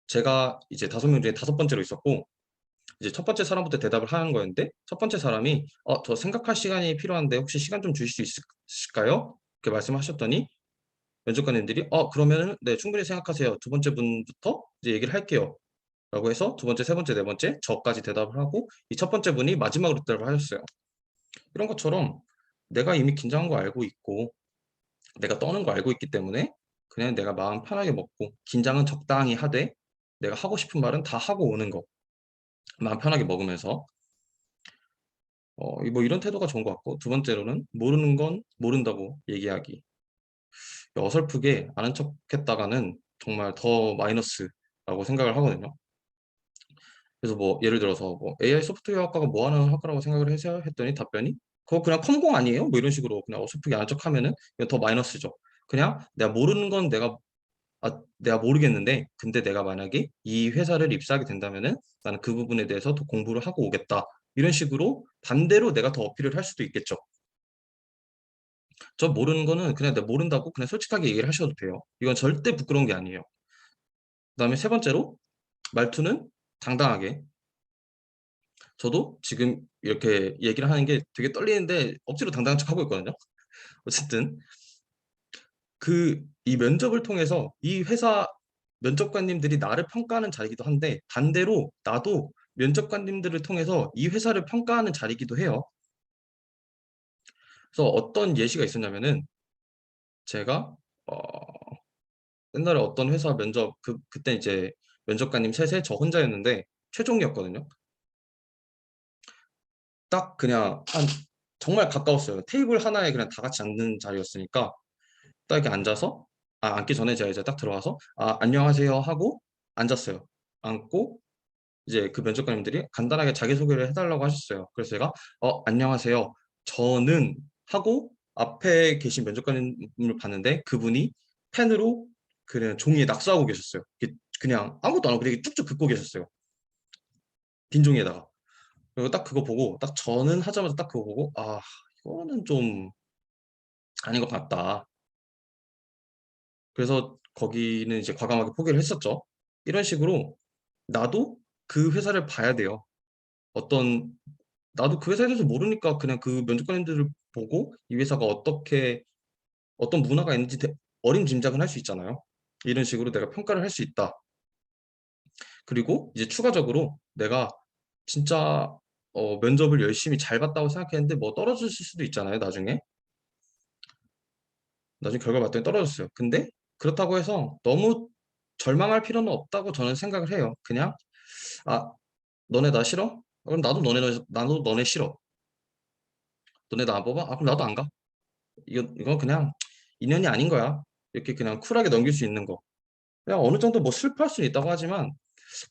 S2: 제가 이제 5명 중에 5번째로 있었고 이제 첫 번째 사람부터 대답을 하는 거였는데 첫 번째 사람이 저 생각할 시간이 필요한데 혹시 시간 좀 주실 수 있을까요? 이렇게 말씀하셨더니 면접관님들이 그러면은 네 충분히 생각하세요. 두 번째 분부터 이제 얘기를 할게요. 라고 해서 두 번째, 세 번째, 네 번째 저까지 대답을 하고 이 첫 번째 분이 마지막으로 대답을 하셨어요. 이런 것처럼 내가 이미 긴장한 거 알고 있고 내가 떠는 거 알고 있기 때문에 그냥 내가 마음 편하게 먹고 긴장은 적당히 하되 내가 하고 싶은 말은 다 하고 오는 거 마음 편하게 먹으면서 뭐 이런 태도가 좋은 것 같고 두 번째로는 모르는 건 모른다고 얘기하기. 어설프게 아는 척 했다가는 정말 더 마이너스라고 생각을 하거든요. 그래서 뭐 예를 들어서 뭐 AI 소프트웨어 학과가 뭐 하는 학과라고 생각을 해서 했더니 답변이 그거 그냥 컴공 아니에요? 뭐 이런 식으로 그냥 어설프게 아는 척 하면은 이건 더 마이너스죠. 그냥 내가 모르는 건 내가 모르겠는데 근데 내가 만약에 이 회사를 입사하게 된다면은 나는 그 부분에 대해서 더 공부를 하고 오겠다. 이런 식으로 반대로 내가 더 어필을 할 수도 있겠죠. 저 모르는 거는 그냥 내가 모른다고 그냥 솔직하게 얘기를 하셔도 돼요. 이건 절대 부끄러운 게 아니에요. 그다음에 세 번째로 말투는 당당하게. 저도 지금 이렇게 얘기를 하는 게 되게 떨리는데 억지로 당당한 척 하고 있거든요. 어쨌든 이 면접을 통해서 이 회사 면접관님들이 나를 평가하는 자리이기도 한데 반대로 나도 면접관님들을 통해서 이 회사를 평가하는 자리이기도 해요. 그래서 어떤 예시가 있었냐면은 제가 옛날에 어떤 회사 면접 그때 이제 면접관님 셋에 저 혼자였는데 최종이었거든요. 딱 그냥 정말 가까웠어요. 테이블 하나에 그냥 다 같이 앉는 자리였으니까 딱 이렇게 앉아서 앉기 전에 제가 이제 딱 들어와서 안녕하세요 하고 앉았어요. 앉고 이제 그 면접관님들이 간단하게 자기소개를 해달라고 하셨어요. 그래서 제가 안녕하세요. 저는 하고 앞에 계신 면접관님을 봤는데 그분이 펜으로 그냥 종이에 낙서하고 계셨어요. 그냥 아무것도 안 하고 되게 쭉쭉 긋고 계셨어요. 빈 종이에다가. 그리고 딱 그거 보고 딱 저는 하자마자 딱 그거 보고 이거는 좀 아닌 것 같다. 그래서 거기는 이제 과감하게 포기를 했었죠. 이런 식으로 나도 그 회사를 봐야 돼요. 나도 그 회사에 대해서 모르니까 그냥 그 면접관님들을 보고 이 회사가 어떤 문화가 있는지 어림짐작은 할 수 있잖아요. 이런 식으로 내가 평가를 할 수 있다. 그리고 이제 추가적으로 내가 진짜 면접을 열심히 잘 봤다고 생각했는데 뭐 떨어질 수도 있잖아요, 나중에. 나중에 결과 봤더니 떨어졌어요. 근데 그렇다고 해서 너무 절망할 필요는 없다고 저는 생각을 해요. 그냥 아, 너네 나 싫어? 그럼 나도 너네 싫어. 너네 나 안 뽑아? 그럼 나도 안 가. 이건 그냥 인연이 아닌 거야. 이렇게 그냥 쿨하게 넘길 수 있는 거. 그냥 어느 정도 뭐 슬퍼할 수는 있다고 하지만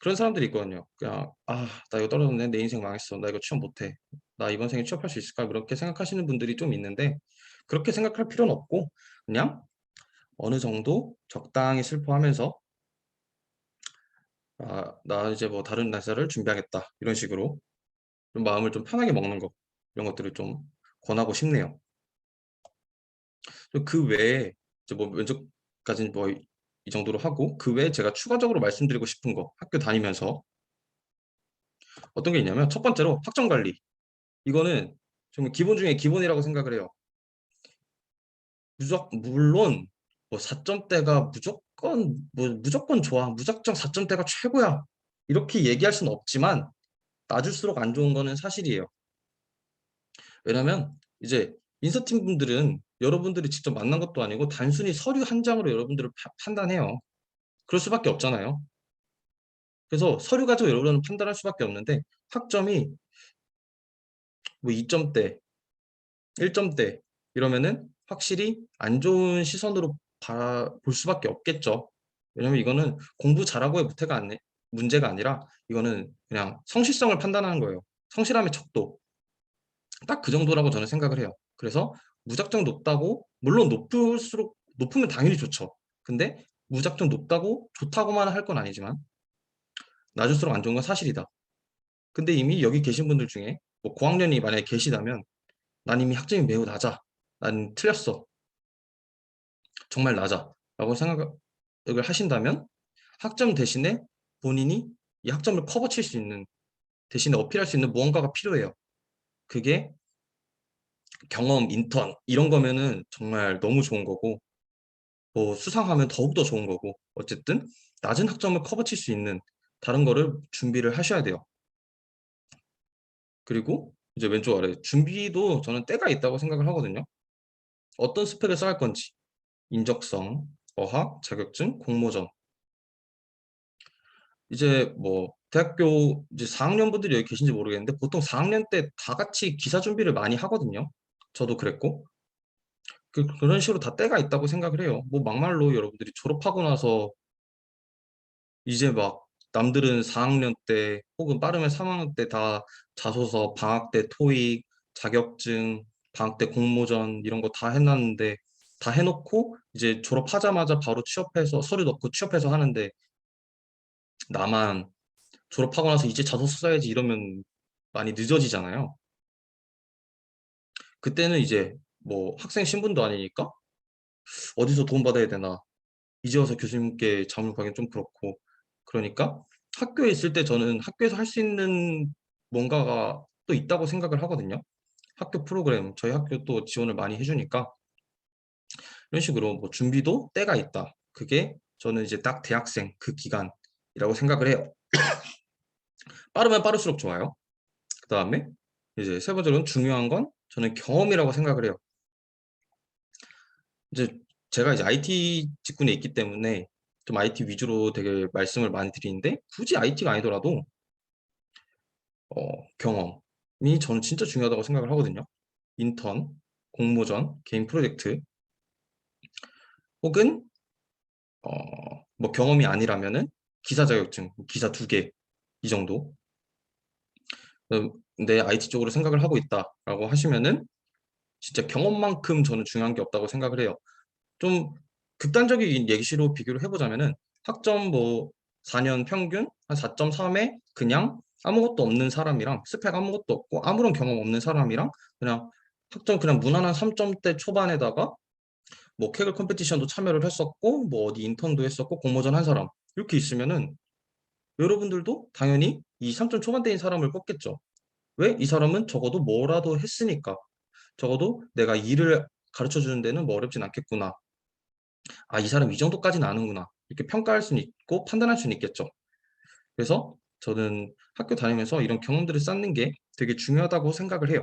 S2: 그런 사람들이 있거든요. 그냥 나 이거 떨어졌네. 내 인생 망했어. 나 이거 취업 못해. 나 이번 생에 취업할 수 있을까? 이렇게 생각하시는 분들이 좀 있는데 그렇게 생각할 필요는 없고 그냥 어느 정도 적당히 슬퍼하면서 나 이제 뭐 다른 날짜를 준비하겠다 이런 식으로 좀 마음을 좀 편하게 먹는 거 이런 것들을 좀 권하고 싶네요. 그 외에 이제 뭐 면접까지는 뭐 이 정도로 하고 그 외에 제가 추가적으로 말씀드리고 싶은 거 학교 다니면서 어떤 게 있냐면 첫 번째로 학점 관리. 이거는 정말 기본 중에 기본이라고 생각을 해요. 물론 뭐 4점대가 무조건 좋아. 무작정 4점대가 최고야. 이렇게 얘기할 수는 없지만 낮을수록 안 좋은 거는 사실이에요. 왜냐면 이제 인사팀 분들은 여러분들이 직접 만난 것도 아니고 단순히 서류 한 장으로 여러분들을 판단해요. 그럴 수밖에 없잖아요. 그래서 서류 가지고 여러분은 판단할 수밖에 없는데 학점이 뭐 2점대, 1점대 이러면은 확실히 안 좋은 시선으로 볼 수밖에 없겠죠. 왜냐면 이거는 공부 잘하고의 문제가 아니라 이거는 그냥 성실성을 판단하는 거예요. 성실함의 척도. 딱 그 정도라고 저는 생각을 해요. 그래서 무작정 높다고 물론 높으면 당연히 좋죠. 근데 무작정 높다고 좋다고만 할 건 아니지만 낮을수록 안 좋은 건 사실이다. 근데 이미 여기 계신 분들 중에 뭐 고학년이 만약에 계시다면 난 이미 학점이 매우 낮아. 난 틀렸어. 정말 낮아. 라고 생각을 하신다면 학점 대신에 본인이 이 학점을 커버칠 수 있는 대신에 어필할 수 있는 무언가가 필요해요. 그게 경험, 인턴 이런 거면은 정말 너무 좋은 거고 뭐 수상하면 더욱더 좋은 거고 어쨌든 낮은 학점을 커버칠 수 있는 다른 거를 준비를 하셔야 돼요. 그리고 이제 왼쪽 아래 준비도 저는 때가 있다고 생각을 하거든요. 어떤 스펙을 쌓을 건지 인적성, 어학, 자격증, 공모전 이제 뭐 대학교 이제 4학년 분들이 여기 계신지 모르겠는데 보통 4학년 때 다 같이 기사 준비를 많이 하거든요. 저도 그랬고 그런 식으로 다 때가 있다고 생각을 해요. 뭐 막말로 여러분들이 졸업하고 나서 이제 막 남들은 4학년 때 혹은 빠르면 3학년 때 다 자소서, 방학 때 토익, 자격증, 방학 때 공모전 이런 거 다 해놨는데 다 해놓고 이제 졸업하자마자 바로 취업해서 서류 넣고 취업해서 하는데 나만 졸업하고 나서 이제 자소서 써야지 이러면 많이 늦어지잖아요. 그때는 이제 뭐 학생 신분도 아니니까 어디서 돈 받아야 되나 이제 와서 교수님께 자문을 구하기는 좀 그렇고 그러니까 학교에 있을 때 저는 학교에서 할 수 있는 뭔가가 또 있다고 생각을 하거든요. 학교 프로그램 저희 학교 또 지원을 많이 해주니까 이런 식으로 뭐 준비도 때가 있다. 그게 저는 이제 딱 대학생 그 기간이라고 생각을 해요. 빠르면 빠를수록 좋아요. 그 다음에 이제 세 번째로는 중요한 건 저는 경험이라고 생각을 해요. 이제 제가 이제 IT 직군에 있기 때문에 좀 IT 위주로 되게 말씀을 많이 드리는데 굳이 IT가 아니더라도 경험이 저는 진짜 중요하다고 생각을 하거든요. 인턴, 공모전, 개인 프로젝트 혹은 어, 뭐 경험이 아니라면은 기사 자격증, 기사 2개 이 정도 내 IT 쪽으로 생각을 하고 있다라고 하시면은 진짜 경험만큼 저는 중요한 게 없다고 생각을 해요. 좀 극단적인 예시로 비교를 해보자면은 학점 뭐 4년 평균 한 4.3에 그냥 아무것도 없는 사람이랑 스펙 아무것도 없고 아무런 경험 없는 사람이랑 그냥 학점 그냥 무난한 3점대 초반에다가 뭐 케글 컴페티션도 참여를 했었고 뭐 어디 인턴도 했었고 공모전 한 사람 이렇게 있으면은 여러분들도 당연히 이 3점 초반대인 사람을 꼽겠죠. 왜? 이 사람은 적어도 뭐라도 했으니까 적어도 내가 일을 가르쳐 주는 데는 뭐 어렵진 않겠구나. 이 사람 이 정도까지는 아는구나. 이렇게 평가할 수는 있고 판단할 수는 있겠죠. 그래서 저는 학교 다니면서 이런 경험들을 쌓는 게 되게 중요하다고 생각을 해요.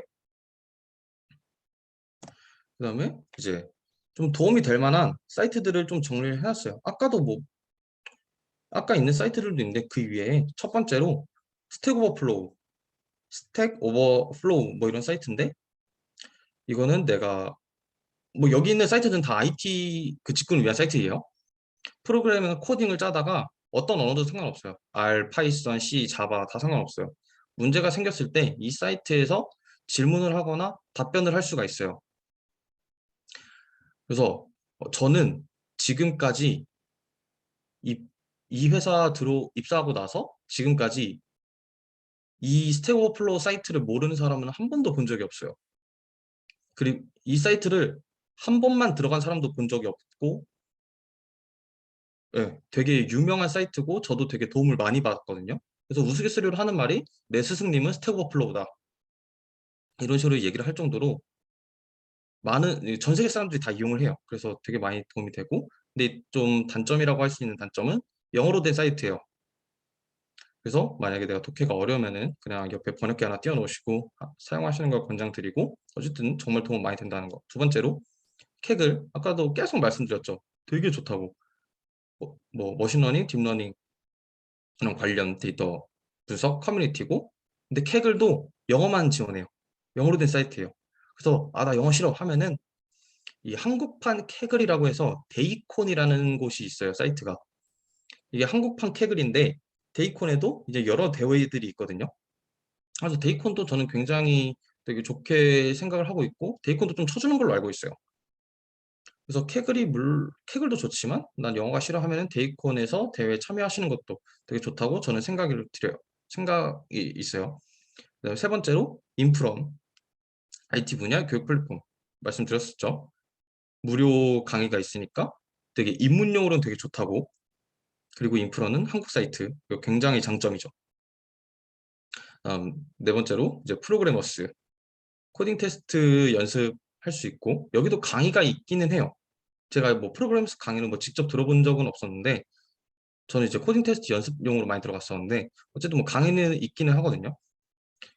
S2: 그다음에 이제 좀 도움이 될 만한 사이트들을 좀 정리를 해놨어요. 아까 있는 사이트들도 있는데 그 위에 첫 번째로 스택 오버플로우 뭐 이런 사이트인데 이거는 내가 뭐 여기 있는 사이트는 다 IT 그 직군을 위한 사이트예요. 프로그래밍 코딩을 짜다가 어떤 언어도 상관없어요. R, 파이썬, C, 자바 다 상관없어요. 문제가 생겼을 때 이 사이트에서 질문을 하거나 답변을 할 수가 있어요. 그래서 저는 지금까지 이 회사 입사하고 나서 지금까지 이 스택 오버플로우 사이트를 모르는 사람은 한 번도 본 적이 없어요. 그리고 이 사이트를 한 번만 들어간 사람도 본 적이 없고, 예, 되게 유명한 사이트고 저도 되게 도움을 많이 받았거든요. 그래서 우스갯소리로 하는 말이 내 스승님은 스택 오버플로우다. 이런 식으로 얘기를 할 정도로 전 세계 사람들이 다 이용을 해요. 그래서 되게 많이 도움이 되고, 근데 좀 단점이라고 할 수 있는 단점은 영어로 된 사이트예요. 그래서 만약에 내가 독해가 어려우면은 그냥 옆에 번역기 하나 띄워놓으시고 사용하시는 걸 권장드리고, 어쨌든 정말 도움 많이 된다는 거. 두 번째로 캑을 아까도 계속 말씀드렸죠. 되게 좋다고. 머신러닝, 딥러닝 이런 관련 데이터 분석 커뮤니티고, 근데 캑을도 영어만 지원해요. 영어로 된 사이트예요. 그래서 나 영어 싫어 하면은 이 한국판 캐글이라고 해서 데이콘이라는 곳이 있어요, 사이트가. 이게 한국판 캐글인데 데이콘에도 이제 여러 대회들이 있거든요. 그래서 데이콘도 저는 굉장히 되게 좋게 생각을 하고 있고, 데이콘도 좀 쳐주는 걸로 알고 있어요. 그래서 캐글도 좋지만 난 영어가 싫어하면은 데이콘에서 대회에 참여하시는 것도 되게 좋다고 저는 생각이 있어요. 그다음에 세 번째로 인프롬, IT 분야 교육 플랫폼 말씀드렸었죠. 무료 강의가 있으니까 되게 입문용으로는 되게 좋다고. 그리고 인프라는 한국 사이트, 이거 굉장히 장점이죠. 네 번째로 이제 프로그래머스, 코딩 테스트 연습할 수 있고, 여기도 강의가 있기는 해요. 제가 뭐 프로그래머스 강의는 뭐 직접 들어본 적은 없었는데, 저는 이제 코딩 테스트 연습용으로 많이 들어갔었는데, 어쨌든 뭐 강의는 있기는 하거든요.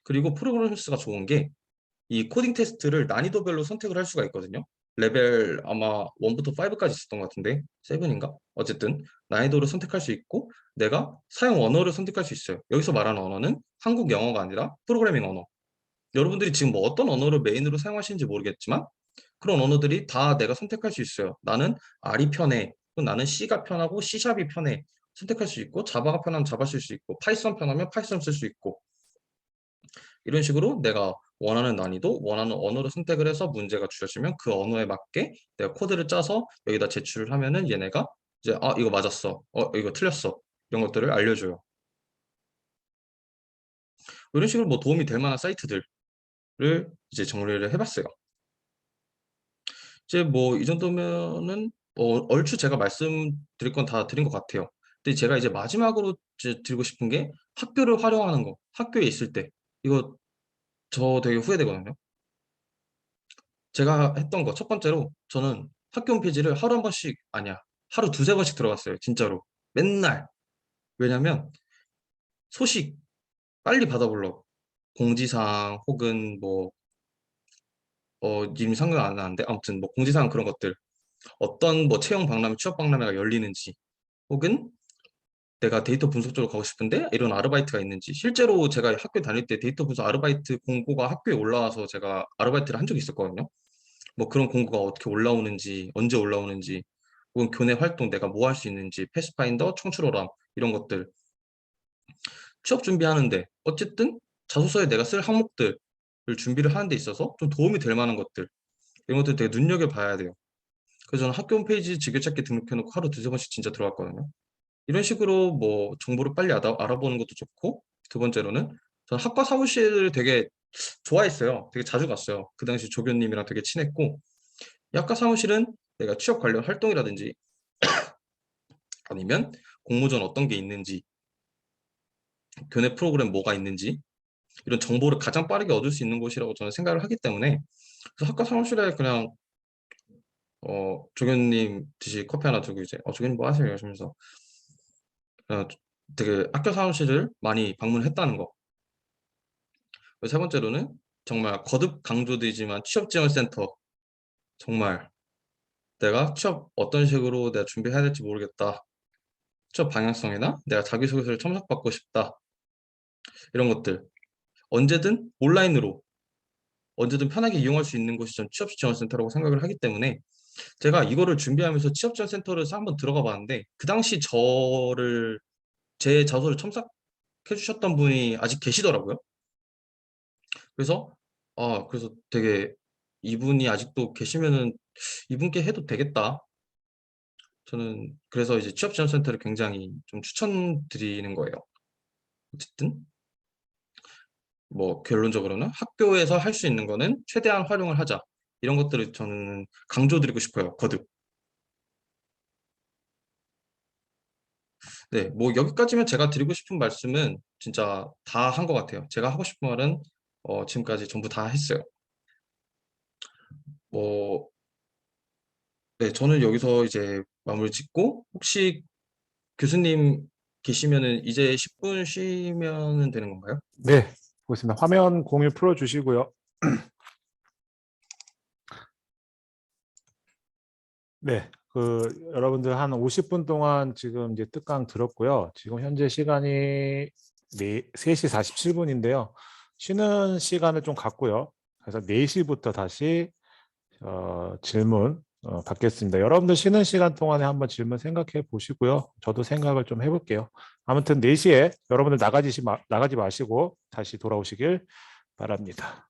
S2: 그리고 프로그래머스가 좋은 게 이 코딩 테스트를 난이도별로 선택을 할 수가 있거든요. 레벨 아마 1부터 5까지 있었던 것 같은데 7인가? 어쨌든 난이도를 선택할 수 있고, 내가 사용 언어를 선택할 수 있어요. 여기서 말하는 언어는 한국 영어가 아니라 프로그래밍 언어. 여러분들이 지금 뭐 어떤 언어를 메인으로 사용하시는지 모르겠지만 그런 언어들이 다 내가 선택할 수 있어요. 나는 R이 편해. 나는 C가 편하고 C샵이 편해. 선택할 수 있고, 자바가 편하면 자바 쓸 수 있고, 파이썬 편하면 파이썬 쓸 수 있고, 이런 식으로 내가 원하는 난이도, 원하는 언어를 선택을 해서 문제가 주어지면 그 언어에 맞게 내가 코드를 짜서 여기다 제출을 하면은 얘네가 이제 이거 맞았어. 이거 틀렸어. 이런 것들을 알려줘요. 이런 식으로 뭐 도움이 될 만한 사이트들을 이제 정리를 해봤어요. 이제 뭐 이 정도면은 얼추 제가 말씀드릴 건 다 드린 것 같아요. 근데 제가 이제 마지막으로 이제 드리고 싶은 게 학교를 활용하는 거. 학교에 있을 때 이거 저 되게 후회되거든요. 제가 했던 거 첫 번째로 저는 학교 홈페이지를 하루 한 번씩 아니야 하루 두세 번씩 들어갔어요. 진짜로 맨날. 왜냐면 소식 빨리 받아보려고, 공지사항 혹은 뭐 이름이 상관 안 나는데 아무튼 뭐 공지사항 그런 것들, 어떤 뭐 채용 박람회 취업 박람회가 열리는지, 혹은 내가 데이터 분석 쪽으로 가고 싶은데 이런 아르바이트가 있는지. 실제로 제가 학교 다닐 때 데이터 분석 아르바이트 공고가 학교에 올라와서 제가 아르바이트를 한 적이 있었거든요. 뭐 그런 공고가 어떻게 올라오는지, 언제 올라오는지, 혹은 교내 활동 내가 뭐 할 수 있는지, 패스파인더, 청출어람 이런 것들, 취업 준비하는데 어쨌든 자소서에 내가 쓸 항목들을 준비를 하는 데 있어서 좀 도움이 될 만한 것들, 이런 것들 되게 눈여겨봐야 돼요. 그래서 저는 학교 홈페이지 즐겨찾기 등록해놓고 하루 두세 번씩 진짜 들어갔거든요. 이런 식으로 뭐 정보를 빨리 알아보는 것도 좋고, 두 번째로는 저는 학과 사무실을 되게 좋아했어요. 되게 자주 갔어요. 그 당시 조교님이랑 되게 친했고, 이 학과 사무실은 내가 취업 관련 활동이라든지 아니면 공모전 어떤 게 있는지, 교내 프로그램 뭐가 있는지, 이런 정보를 가장 빠르게 얻을 수 있는 곳이라고 저는 생각을 하기 때문에, 그래서 학과 사무실에 그냥 조교님 듯이 커피 하나 들고 이제 조교님 뭐 하세요? 이러면서 어, 되게 학교 사무실을 많이 방문했다는 거. 그리고 세 번째로는 정말 거듭 강조드리지만 취업지원센터, 정말 내가 취업 어떤 식으로 내가 준비해야 될지 모르겠다, 취업 방향성이나 내가 자기소개서를 첨삭받고 싶다, 이런 것들 언제든 온라인으로 언제든 편하게 이용할 수 있는 곳이 전 취업지원센터라고 생각을 하기 때문에, 제가 이거를 준비하면서 취업지원센터를 한번 들어가 봤는데 그 당시 제 자소를 첨삭해 주셨던 분이 아직 계시더라고요. 그래서 그래서 되게 이분이 아직도 계시면은 이분께 해도 되겠다. 저는 그래서 이제 취업지원센터를 굉장히 좀 추천드리는 거예요. 어쨌든 뭐 결론적으로는 학교에서 할 수 있는 거는 최대한 활용을 하자. 이런 것들을 저는 강조드리고 싶어요. 거듭. 네, 뭐 여기까지면 제가 드리고 싶은 말씀은 진짜 다 한 것 같아요. 제가 하고 싶은 말은 지금까지 전부 다 했어요. 뭐, 네, 저는 여기서 이제 마무리 짓고 혹시 교수님 계시면은 이제 10분 쉬면은 되는 건가요?
S1: 네, 보겠습니다. 화면 공유 풀어주시고요. 네, 여러분들 한 50분 동안 지금 이제 특강 들었고요. 지금 현재 시간이 3시 47분인데요. 쉬는 시간을 좀 갖고요. 그래서 4시부터 다시 질문 받겠습니다. 여러분들 쉬는 시간 동안에 한번 질문 생각해 보시고요. 저도 생각을 좀 해볼게요. 아무튼 4시에 여러분들 나가지 마시고 다시 돌아오시길 바랍니다.